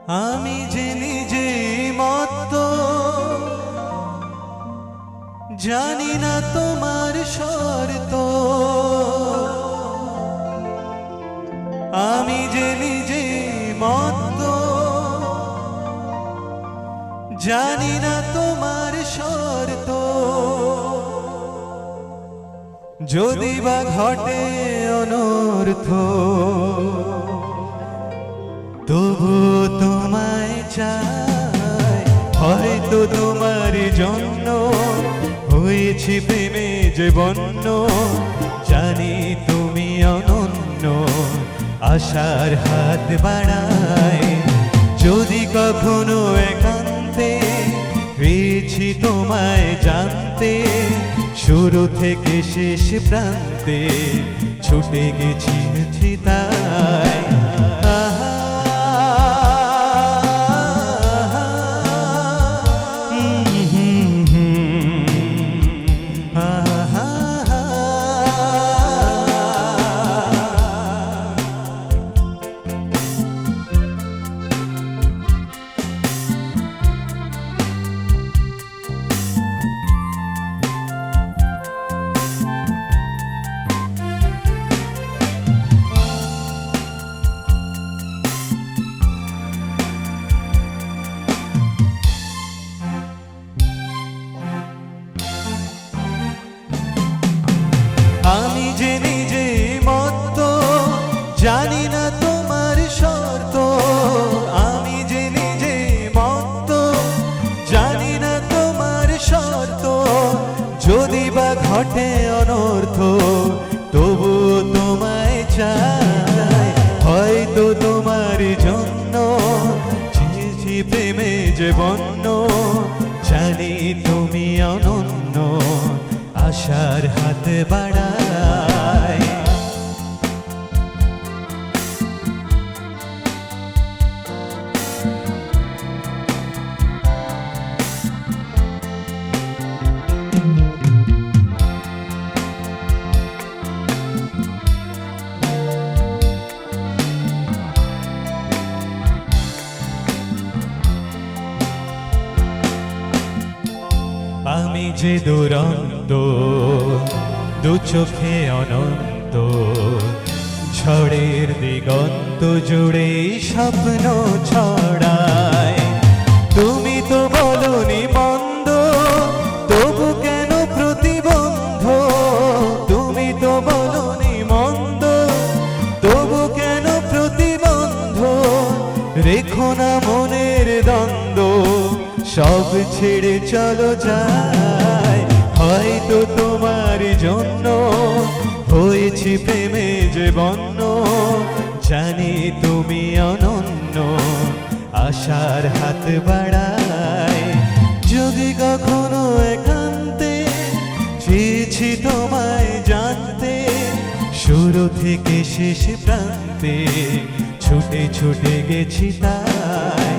আমি যে নিজে মত্ত, জানি না তোমার শর্ত। আমি যে নিজে মত্ত, জানি না তোমার শর্ত। যদি বা ঘটে অনর্থ, তবু তোমায় চাই। হয়তো তোমার জন্য হয়েছি প্রেমে যে বন্য। জানি তুমি অনন্য, আশার হাত বাড়ায়। যদি কখনো একান্তে পেয়েছি তোমায় জানতে, শুরু থেকে শেষ প্রান্তে ছুটে গেছি তাই। আমি যে নিজে মত্ত, জানি না তোমার শর্ত। আমি যে নিজে মত্ত, জানি না তোমার শর্ত। যদি বা ঘটে অনর্থ, তবু তোমায় চাই। হয়তো তোমার জন্য চেয়েছি প্রেমে যে বন্য। জানি তুমি অনন্য, আশার হাত বাড়ায়। আমি যে দুরন্ত, দু চোখে অনন্ত, ঝড়ের দিগন্ত জুড়ে স্বপ্ন ছড়ায়। তুমি তো বলনি মন্দ, তবু কেন প্রতিবন্ধ। তুমি তো বলনি মন্দ, তবু কেন প্রতিবন্ধ। রেখো না মনের দ্বন্দ্ব, সব ছেড়ে চলো যাই। হয়তো তোমার জন্য হয়েছি প্রেমে যে বন্য। জানি তুমি অনন্য, আশার হাত বাড়ায়। যদি কখনো একান্তে চেয়েছি তোমায় জানতে, শুরু থেকে শেষ প্রান্তে ছুটে ছুটে গেছি তাই।